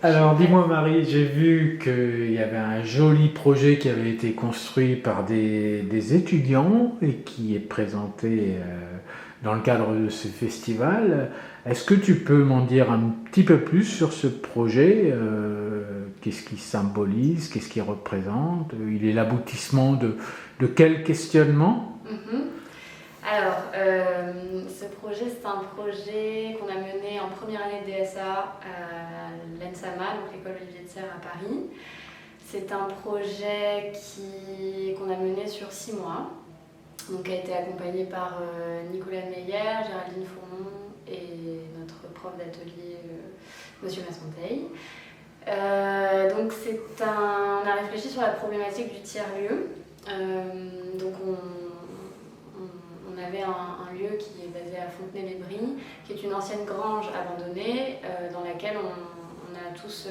Alors dis-moi Marie, j'ai vu qu'il y avait un joli projet qui avait été construit par des étudiants et qui est présenté dans le cadre de ce festival. Est-ce que tu peux m'en dire un petit peu plus sur ce projet? Qu'est-ce qu'il symbolise? Qu'est-ce qu'il représente? Il est l'aboutissement de quel questionnement? Mhm. Alors, ce projet, c'est un projet qu'on a mené en première année de DSA à l'ENSAMA, donc l'école Olivier de Serres à Paris. C'est un projet qu'on a mené sur 6 mois, donc qui a été accompagné par Nicolas Meyer, Géraldine Fourmont et notre prof d'atelier, Monsieur Masmonteil. Donc on a réfléchi sur la problématique du tiers-lieu. Donc on avait un lieu qui est basé à Fontenay-les-Bries, qui est une ancienne grange abandonnée dans laquelle on a tous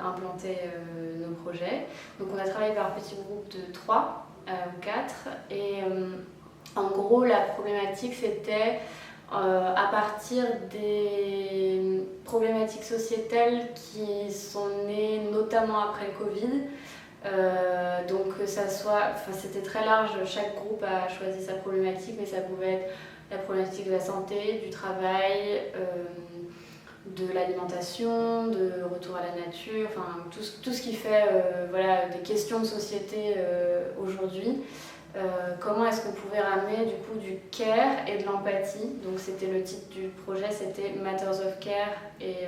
implanté nos projets. Donc on a travaillé par petits groupes de 3 ou 4 et en gros la problématique c'était à partir des problématiques sociétales qui sont nées notamment après le Covid. Donc que ça soit, c'était très large, chaque groupe a choisi sa problématique, mais ça pouvait être la problématique de la santé, du travail, de l'alimentation, de retour à la nature, enfin tout ce qui fait voilà, des questions de société aujourd'hui. Comment est-ce qu'on pouvait ramener du coup du care et de l'empathie. Donc c'était le titre du projet, c'était Matters of Care et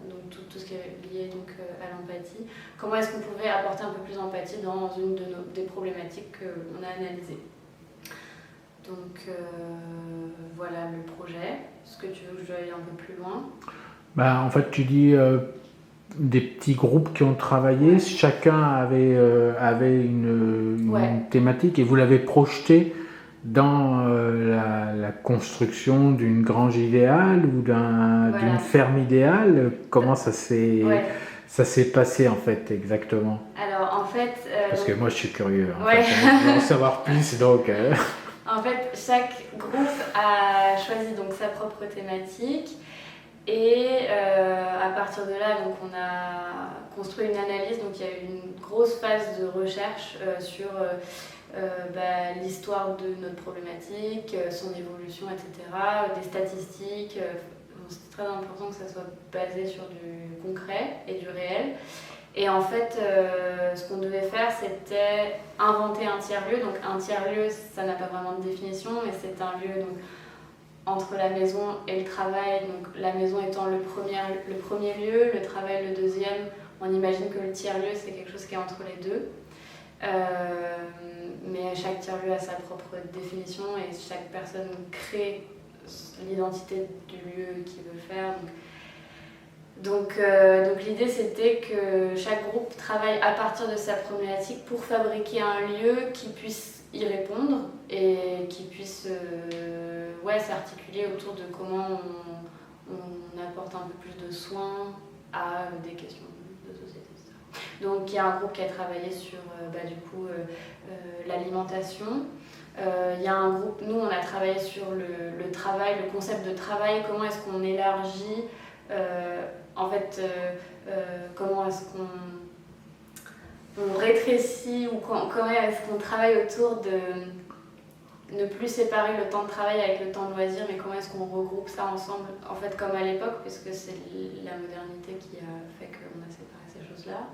donc tout ce qui est lié donc, à l'empathie. Comment est-ce qu'on pouvait apporter un peu plus d'empathie dans une des problématiques qu'on a analysées. Donc voilà le projet. Est-ce que tu veux que je aille un peu plus loin? En fait, tu dis des petits groupes qui ont travaillé, Ouais. chacun avait une Ouais. thématique et vous l'avez projeté dans la construction d'une grange idéale ou d'une Voilà. ferme idéale. Comment ça Ouais. s'est passé en fait exactement? Alors en fait... Parce que moi je suis curieux, en Ouais. fait, je veux en savoir plus donc. En fait, chaque groupe a choisi donc sa propre thématique et à partir de là, donc, on a construit une analyse. Donc il y a eu une grosse phase de recherche sur l'histoire de notre problématique, son évolution, etc., des statistiques. C'est très important que ça soit basé sur du concret et du réel. Et en fait, ce qu'on devait faire, c'était inventer un tiers-lieu. Donc un tiers-lieu, ça n'a pas vraiment de définition, mais c'est un lieu donc, entre la maison et le travail. Donc la maison étant le premier lieu, le travail le deuxième. On imagine que le tiers-lieu, c'est quelque chose qui est entre les deux. Mais chaque tiers-lieu a sa propre définition et chaque personne crée l'identité du lieu qu'il veut faire. Donc l'idée c'était que chaque groupe travaille à partir de sa problématique pour fabriquer un lieu qui puisse y répondre et qui puisse s'articuler autour de comment on apporte un peu plus de soins à des questions de société, etc. Donc il y a un groupe qui a travaillé sur l'alimentation. Il y a un groupe, nous on a travaillé sur le travail, le concept de travail, comment est-ce qu'on élargit comment est-ce qu'on rétrécit ou comment est-ce qu'on travaille autour de ne plus séparer le temps de travail avec le temps de loisir, mais comment est-ce qu'on regroupe ça ensemble, en fait comme à l'époque, puisque c'est la modernité qui a fait qu'on a séparé ces choses-là.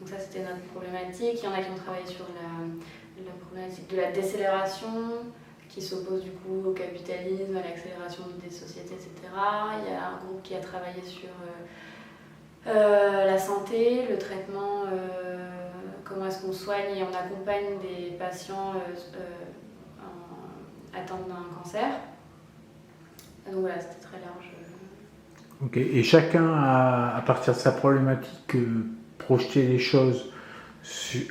Donc ça c'était notre problématique. Il y en a qui ont travaillé sur la problématique de la décélération, qui s'oppose du coup au capitalisme, à l'accélération des sociétés, etc. Il y a un groupe qui a travaillé sur la santé, le traitement, comment est-ce qu'on soigne et on accompagne des patients atteints d'un cancer. Donc voilà, c'était très large. Ok. Et chacun a, à partir de sa problématique, projeté les choses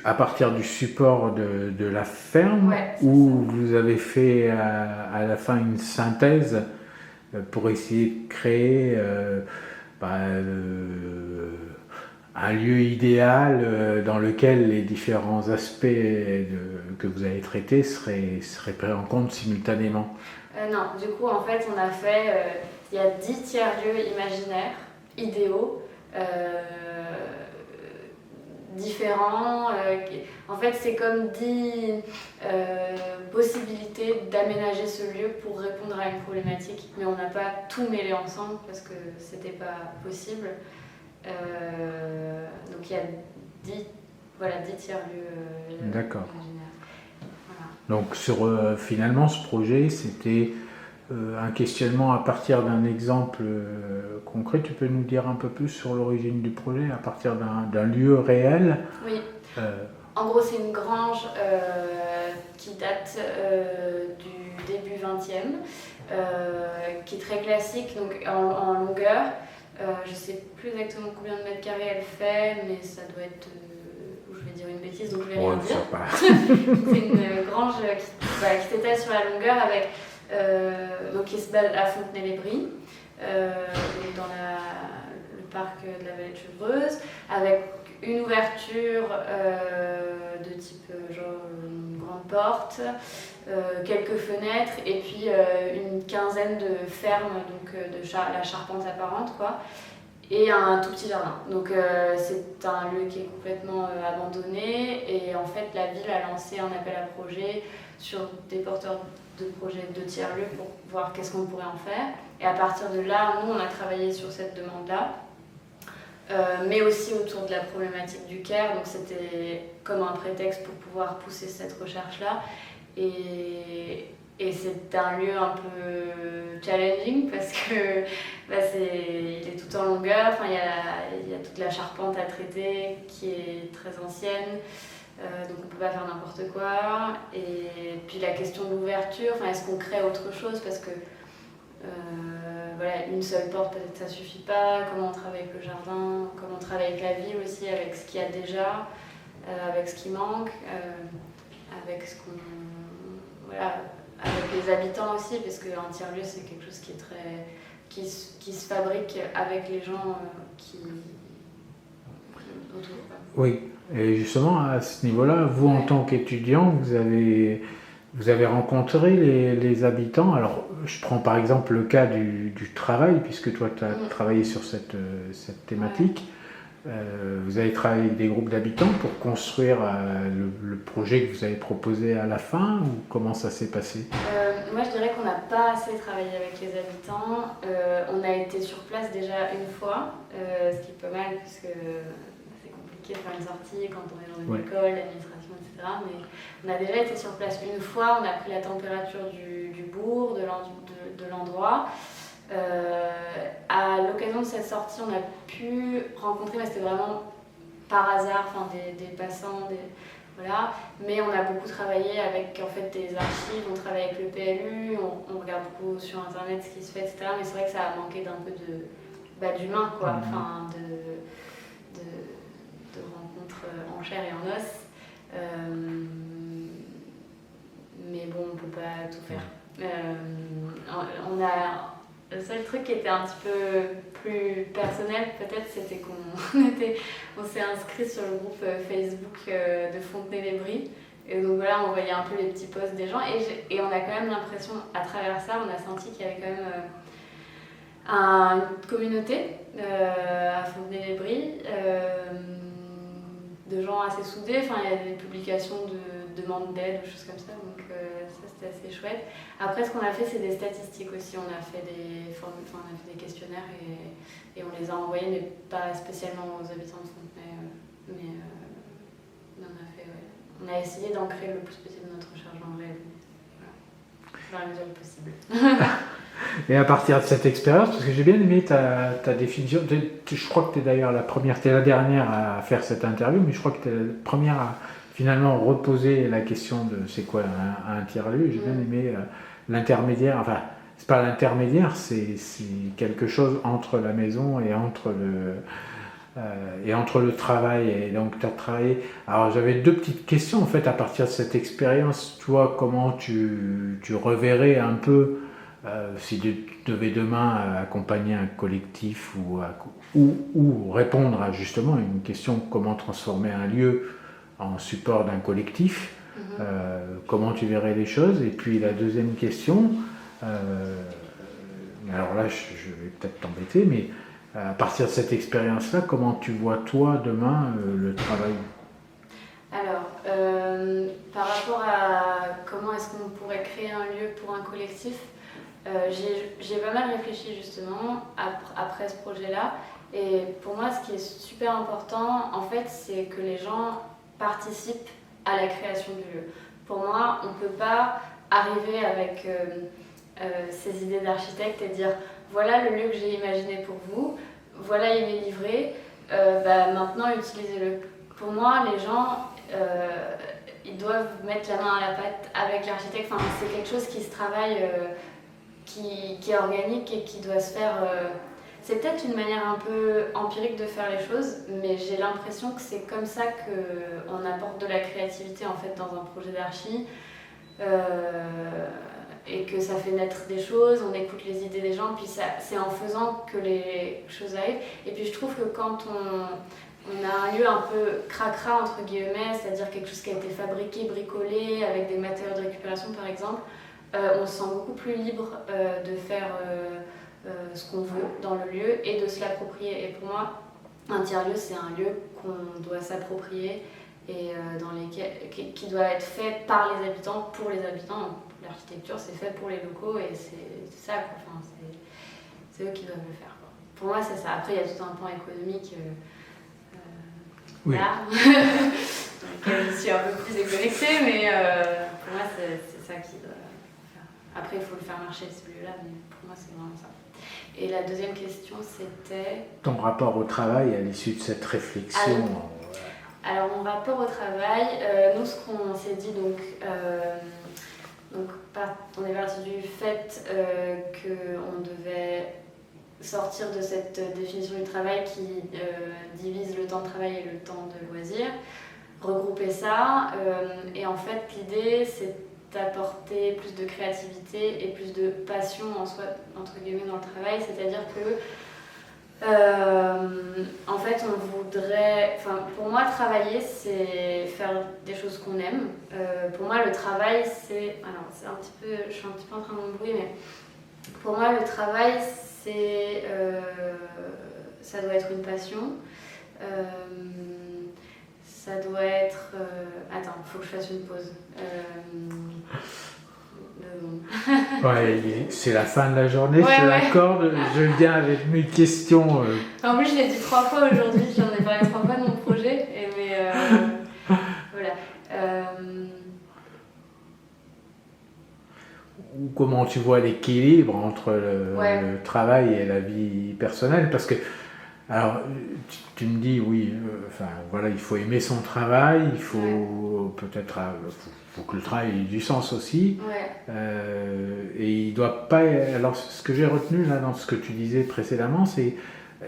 à partir du support de la ferme, Ouais, où vous avez fait à la fin une synthèse pour essayer de créer un lieu idéal dans lequel les différents aspects que vous avez traités seraient pris en compte simultanément. Non, du coup en fait on a fait, il y a 10 tiers-lieux imaginaires, idéaux, différents. En fait, c'est comme 10 possibilités d'aménager ce lieu pour répondre à une problématique, mais on n'a pas tout mêlé ensemble parce que c'était pas possible. Donc il y a 10 tiers-lieux D'accord. imaginaires. Voilà. Donc finalement, ce projet, c'était un questionnement à partir d'un exemple concret. Tu peux nous dire un peu plus sur l'origine du projet, à partir d'un lieu réel? Oui. En gros, c'est une grange qui date du début 20e, qui est très classique, donc en longueur. Je ne sais plus exactement combien de mètres carrés elle fait, mais ça doit être... je vais dire une bêtise, donc je vais rien dire. C'est une grange qui s'étale sur la longueur, avec, donc qui se base à Fontenay-les-Brie, dans le parc de la Vallée de Chevreuse, avec une ouverture de type genre une grande porte, quelques fenêtres et puis une quinzaine de fermes, donc la charpente apparente, quoi, et un tout petit jardin. Donc c'est un lieu qui est complètement abandonné, et en fait la ville a lancé un appel à projet sur des porteurs de projets de tiers-lieux pour voir qu'est-ce qu'on pourrait en faire. Et à partir de là, nous on a travaillé sur cette demande-là. Mais aussi autour de la problématique du care, donc c'était comme un prétexte pour pouvoir pousser cette recherche-là. Et c'est un lieu un peu challenging parce que il est tout en longueur, enfin, il y a toute la charpente à traiter qui est très ancienne, donc on ne peut pas faire n'importe quoi. Et puis la question de l'ouverture, enfin, est-ce qu'on crée autre chose, parce que voilà, une seule porte peut-être ça suffit pas, comment on travaille avec le jardin, comment on travaille avec la ville aussi, avec ce qu'il y a déjà, avec ce qui manque, avec ce qu'on... Voilà, avec les habitants aussi, parce qu'un tiers-lieu c'est quelque chose qui se fabrique avec les gens qui autour. Oui, et justement à ce niveau-là, vous en tant qu'étudiant, vous avez rencontré les habitants. Alors, je prends par exemple le cas du travail, puisque toi, tu as travaillé sur cette thématique. Vous avez travaillé avec des groupes d'habitants pour construire le projet que vous avez proposé à la fin, ou comment ça s'est passé? Moi, je dirais qu'on n'a pas assez travaillé avec les habitants. On a été sur place déjà une fois, ce qui est pas mal, puisque c'est compliqué de faire une sortie quand on est dans une école, l'administration, etc. Mais on a déjà été sur place une fois, on a pris la température du bourg, de l'endroit. À l'occasion de cette sortie, on a pu rencontrer, mais c'était vraiment par hasard, enfin, des passants, voilà. Mais on a beaucoup travaillé avec en fait, des archives, on travaille avec le PLU, on regarde beaucoup sur internet ce qui se fait, etc. Mais c'est vrai que ça a manqué d'un peu d'humain, quoi, enfin, de rencontres en chair et en os. Mais bon, on ne peut pas tout faire. Le seul truc qui était un petit peu plus personnel, peut-être, c'était qu'on s'est inscrit sur le groupe Facebook de Fontenay-les-Brie. Et donc voilà, on voyait un peu les petits posts des gens. Et on a quand même l'impression, à travers ça, on a senti qu'il y avait quand même une communauté à Fontenay-les-Brie, de gens assez soudés. Enfin, il y a des publications de demandes d'aide, ou choses comme ça. Donc ça, c'était assez chouette. Après, ce qu'on a fait, c'est des statistiques aussi. On a fait des questionnaires et on les a envoyés, mais pas spécialement aux habitants de Fontenay. Mais on a essayé d'ancrer le plus possible notre recherche dans le réel. Voilà. Dans la mesure du possible. Et à partir de cette expérience, parce que j'ai bien aimé ta définition, je crois que tu es d'ailleurs tu es la dernière à faire cette interview, mais je crois que tu es la première à finalement reposer la question de c'est quoi un tiers-lieu. J'ai bien aimé l'intermédiaire, enfin, c'est pas l'intermédiaire, c'est quelque chose entre la maison et entre le travail. Et donc tu as travaillé. Alors j'avais deux petites questions en fait à partir de cette expérience. Toi, comment tu reverrais un peu si tu devais demain accompagner un collectif ou répondre à justement une question, comment transformer un lieu en support d'un collectif, comment tu verrais les choses? Et puis la deuxième question, alors là je vais peut-être t'embêter, mais à partir de cette expérience-là, comment tu vois toi demain le travail? Alors, par rapport à comment est-ce qu'on pourrait créer un lieu pour un collectif, j'ai pas mal réfléchi justement après ce projet-là. Et pour moi, ce qui est super important, en fait, c'est que les gens participent à la création du lieu. Pour moi, on ne peut pas arriver avec ces idées d'architecte et dire voilà le lieu que j'ai imaginé pour vous, voilà il est livré, maintenant utilisez-le. Pour moi, les gens, ils doivent mettre la main à la pâte avec l'architecte. Enfin, c'est quelque chose qui se travaille, qui est organique et qui doit se faire. C'est peut-être une manière un peu empirique de faire les choses, mais j'ai l'impression que c'est comme ça qu'on apporte de la créativité en fait dans un projet d'archi. Et que ça fait naître des choses, on écoute les idées des gens, puis c'est en faisant que les choses arrivent. Et puis je trouve que quand on a un lieu un peu cracra entre guillemets, c'est-à-dire quelque chose qui a été fabriqué, bricolé, avec des matériaux de récupération par exemple, on se sent beaucoup plus libre de faire ce qu'on veut dans le lieu et de se l'approprier. Et pour moi, un tiers-lieu, c'est un lieu qu'on doit s'approprier et qui doit être fait par les habitants, pour les habitants. L'architecture, c'est fait pour les locaux et c'est ça, quoi. Enfin, c'est eux qui doivent le faire, quoi. Pour moi, c'est ça. Après, il y a tout un pan économique Oui. là, dans lequel je suis un peu plus déconnectée, mais pour moi, c'est ça qui doit faire. Après, il faut le faire marcher, ce lieu-là, mais pour moi, c'est vraiment ça. Et la deuxième question, c'était... Ton rapport au travail à l'issue de cette réflexion. Alors, mon rapport au travail, nous, ce qu'on s'est dit, donc on est parti du fait qu'on devait sortir de cette définition du travail qui divise le temps de travail et le temps de loisir, regrouper ça, et en fait l'idée c'est d'apporter plus de créativité et plus de passion en soi, entre guillemets, dans le travail, c'est-à-dire que en fait, on voudrait. Enfin, pour moi, travailler, c'est faire des choses qu'on aime. Pour moi, le travail, c'est. Alors, c'est un petit peu. Je suis un petit peu en train de m'embrouiller, mais pour moi, le travail, c'est. Ça doit être une passion. Ça doit être. Attends, il faut que je fasse une pause. Ouais, c'est la fin de la journée, je te l'accorde. Je viens avec mes questions. En plus, je l'ai dit 3 fois aujourd'hui, j'en ai parlé 3 fois de mon projet, voilà. Comment tu vois l'équilibre entre le travail et la vie personnelle? Parce que, alors, tu me dis, oui, voilà, il faut aimer son travail, il faut peut-être... faut que le travail ait du sens aussi. Et il doit pas... Alors, ce que j'ai retenu là dans ce que tu disais précédemment, c'est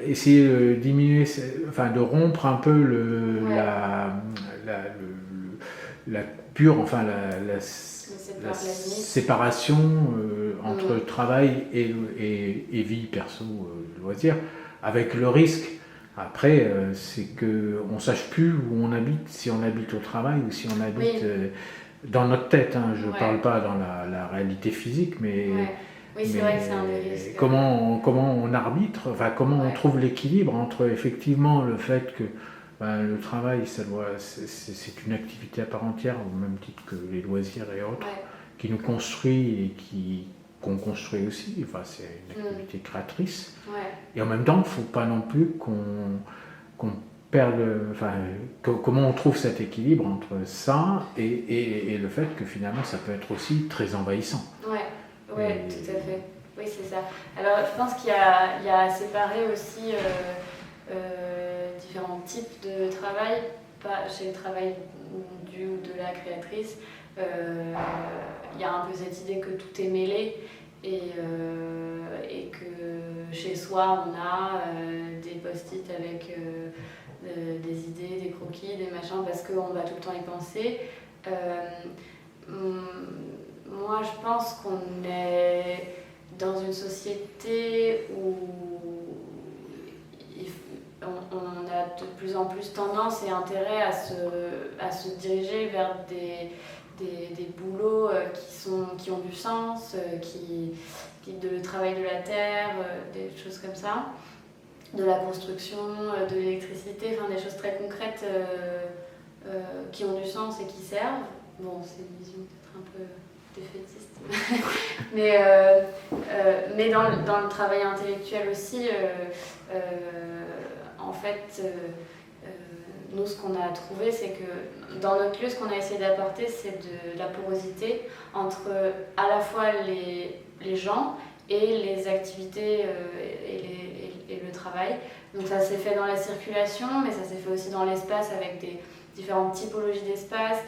essayer de diminuer, de rompre un peu la coupure, la séparation entre travail et vie perso, loisir, avec le risque. Après, c'est qu'on ne sache plus où on habite, si on habite au travail ou si on habite dans notre tête. Hein. Je ne parle pas dans la réalité physique, mais, oui, c'est vrai que c'est un des risques. Comment on arbitre, comment on trouve l'équilibre entre effectivement le fait que le travail, c'est une activité à part entière, au même titre que les loisirs et autres, qui nous construit et qu'on construit aussi. Enfin, c'est une activité créatrice. Et en même temps, il ne faut pas non plus qu'on perde... comment on trouve cet équilibre entre ça et le fait que finalement, ça peut être aussi très envahissant. Oui, tout à fait. Oui, c'est ça. Alors, je pense qu'il y a à séparer aussi... différents types de travail, pas chez le travail du ou de la créatrice. Il y a un peu cette idée que tout est mêlé et que chez soi on a des post-it avec des idées, des croquis, des machins parce qu'on va tout le temps y penser. Moi je pense qu'on est dans une société où on a de plus en plus tendance et intérêt à se diriger vers des boulots qui ont du sens, de travail de la terre, des choses comme ça. de la construction, de l'électricité, enfin des choses très concrètes qui ont du sens et qui servent. Bon, c'est une vision peut-être un peu défaitiste, mais dans le travail intellectuel aussi, en fait, nous, ce qu'on a trouvé, c'est que dans notre lieu, ce qu'on a essayé d'apporter, c'est de la porosité entre à la fois les gens et les activités et le travail. Donc ça s'est fait dans la circulation, mais ça s'est fait aussi dans l'espace avec des différentes typologies d'espace,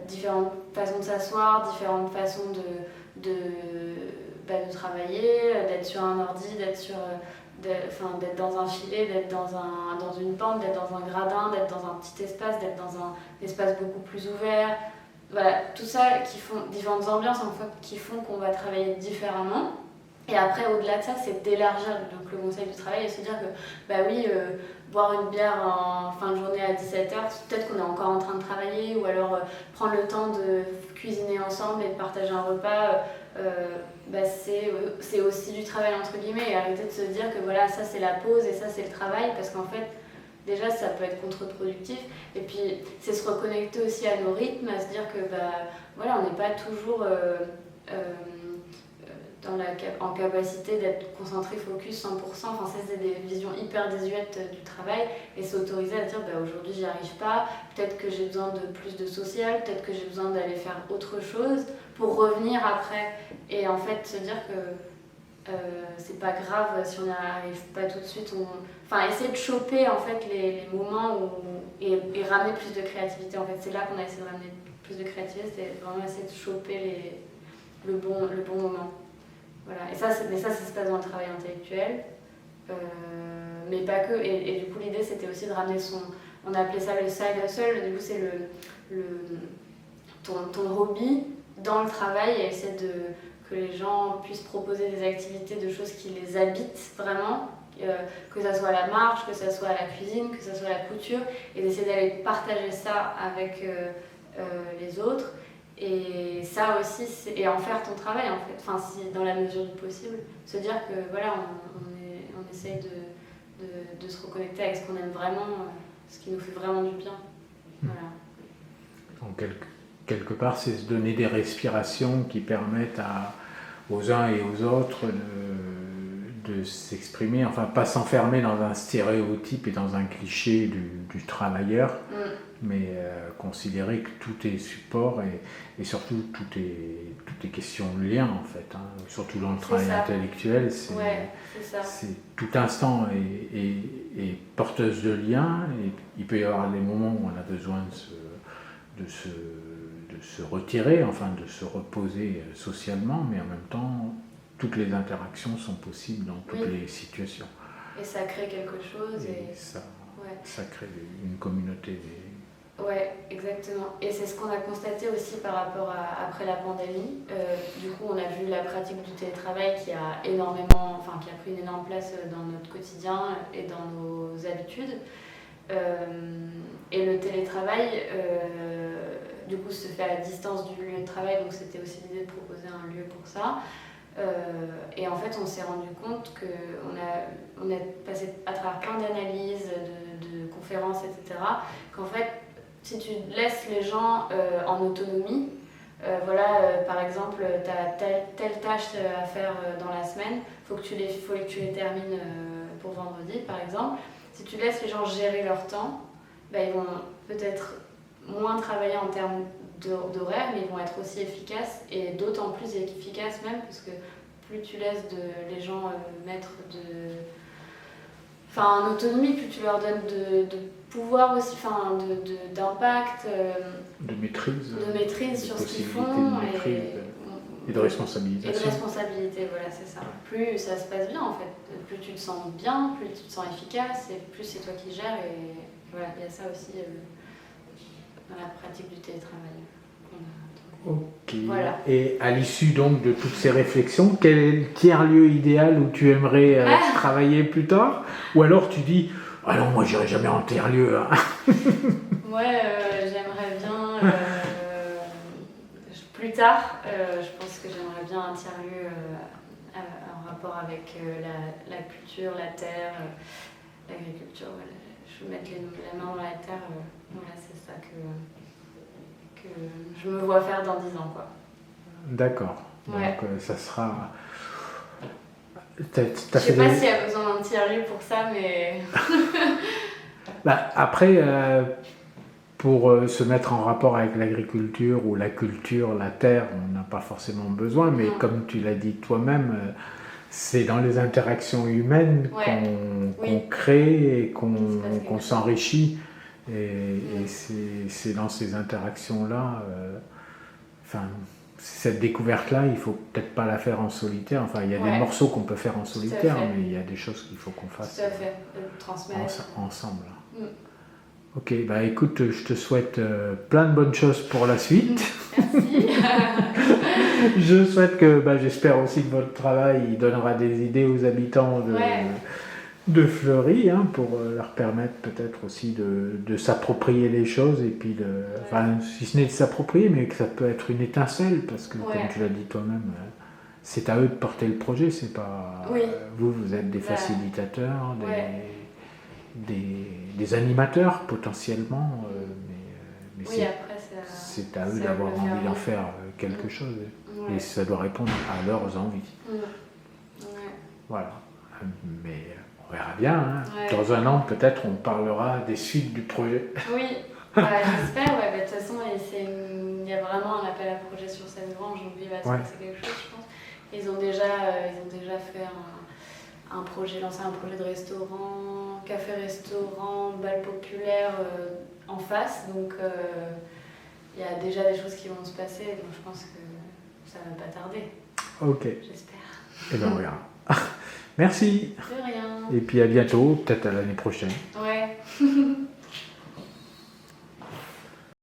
différentes façons de s'asseoir, différentes façons de travailler, d'être sur un ordi, d'être dans un filet, d'être dans une pente, d'être dans un gradin, d'être dans un petit espace, d'être dans un espace beaucoup plus ouvert. Voilà, tout ça qui font différentes ambiances en fait, qui font qu'on va travailler différemment. Et après, au-delà de ça, c'est d'élargir donc, le conseil du travail et se dire que, boire une bière en fin de journée à 17h, peut-être qu'on est encore en train de travailler, ou alors prendre le temps de cuisiner ensemble et de partager un repas, c'est aussi du travail, entre guillemets, et arrêter de se dire que voilà, ça c'est la pause et ça c'est le travail, parce qu'en fait, déjà, ça peut être contre-productif. Et puis, c'est se reconnecter aussi à nos rythmes, à se dire que, on n'est pas toujours en capacité d'être concentré, focus 100%. Enfin, ça, c'est des visions hyper désuètes du travail. Et s'autoriser à dire, aujourd'hui, j'y arrive pas. Peut-être que j'ai besoin de plus de social. Peut-être que j'ai besoin d'aller faire autre chose pour revenir après. Et en fait, se dire que c'est pas grave si on n'y arrive pas tout de suite. Essayer de choper en fait les moments et ramener plus de créativité. En fait, c'est là qu'on a essayé de ramener plus de créativité, c'est vraiment essayer de choper le bon moment. Voilà. Et ça se passe dans le travail intellectuel, mais pas que. Et du coup, l'idée c'était aussi de ramener on appelait ça le side hustle. Du coup, c'est ton hobby dans le travail, et essayer que les gens puissent proposer des activités de choses qui les habitent vraiment, que ça soit la marche, que ça soit la cuisine, que ça soit la couture, et d'essayer d'aller partager ça avec les autres. Et ça aussi, et en faire ton travail en fait, si dans la mesure du possible, se dire que voilà, on essaye de se reconnecter avec ce qu'on aime vraiment, ce qui nous fait vraiment du bien. Voilà. Donc quelque part, c'est se donner des respirations qui permettent aux uns et aux autres de s'exprimer, enfin pas s'enfermer dans un stéréotype et dans un cliché du travailleur, mais considérer que tout est support et surtout tout est question de lien en fait, hein. Surtout dans le travail intellectuel, c'est tout instant est porteuse de lien, et il peut y avoir des moments où on a besoin de se retirer, enfin de se reposer socialement, mais en même temps toutes les interactions sont possibles dans toutes les situations. Et ça crée quelque chose. Et ça crée une communauté. Ouais, exactement. Et c'est ce qu'on a constaté aussi par rapport après la pandémie. Du coup, on a vu la pratique du télétravail qui a pris une énorme place dans notre quotidien et dans nos habitudes. Et le télétravail, du coup, se fait à distance du lieu de travail, donc c'était aussi l'idée de proposer un lieu pour ça. Et en fait, on s'est rendu compte qu'on est passé à travers plein d'analyses, de conférences, etc., qu'en fait, si tu laisses les gens en autonomie, par exemple, tu as telle tâche à faire dans la semaine, faut que tu les termines pour vendredi, par exemple. Si tu laisses les gens gérer leur temps, ils vont peut-être moins travailler en termes d'horaire, mais ils vont être aussi efficaces, et d'autant plus efficaces même, parce que plus tu laisses les gens mettre en autonomie, plus tu leur donnes de pouvoir aussi, d'impact, de maîtrise sur ce qu'ils font, et de responsabilisation. Et de responsabilité, voilà, c'est ça. Plus ça se passe bien en fait, plus tu te sens bien, plus tu te sens efficace, et plus c'est toi qui gères, et voilà, il y a ça aussi dans la pratique du télétravail. Ok. Voilà. Et à l'issue donc de toutes ces réflexions, quel est le tiers-lieu idéal où tu aimerais travailler plus tard? Ou alors tu dis, ah non, moi j'irai jamais en tiers-lieu. Hein. Ouais, j'aimerais bien, plus tard, je pense que j'aimerais bien un tiers-lieu en rapport avec la culture, la terre, l'agriculture. Voilà. Je veux mettre la main dans la terre. Voilà, c'est ça que je me vois faire dans 10 ans, quoi. D'accord. Ouais. Donc ça sera... Je sais pas s'il y a besoin d'un tiers-lieu pour ça, mais... Après, pour se mettre en rapport avec l'agriculture ou la culture, la terre, on n'a pas forcément besoin, mais comme tu l'as dit toi-même, c'est dans les interactions humaines qu'on crée et qu'on s'enrichit. Et c'est dans ces interactions-là, cette découverte-là, il ne faut peut-être pas la faire en solitaire. Enfin, il y a des morceaux qu'on peut faire en solitaire, mais il y a des choses qu'il faut qu'on fasse ensemble. Ok, écoute, je te souhaite plein de bonnes choses pour la suite. Merci. Je souhaite que, j'espère aussi que votre travail donnera des idées aux habitants de Fleury, pour leur permettre peut-être aussi de s'approprier les choses, et puis si ce n'est de s'approprier, mais que ça peut être une étincelle, parce que comme tu l'as dit toi-même, c'est à eux de porter le projet, c'est pas vous êtes des facilitateurs, des animateurs potentiellement, mais après, c'est à eux d'avoir envie d'en faire quelque chose, et ça doit répondre à leurs envies. Voilà, mais on verra bien, Dans un an peut-être on parlera des suites du projet. Oui, j'espère, de toute façon il y a vraiment un appel à projet sur cette grange, donc il va se passer quelque chose, je pense. Ils ont déjà fait lancé un projet de restaurant, café-restaurant, bal populaire en face, donc il y a déjà des choses qui vont se passer, donc je pense que ça va pas tarder. Ok. J'espère. Et on verra. Merci. De rien. Et puis à bientôt, peut-être à l'année prochaine. Ouais.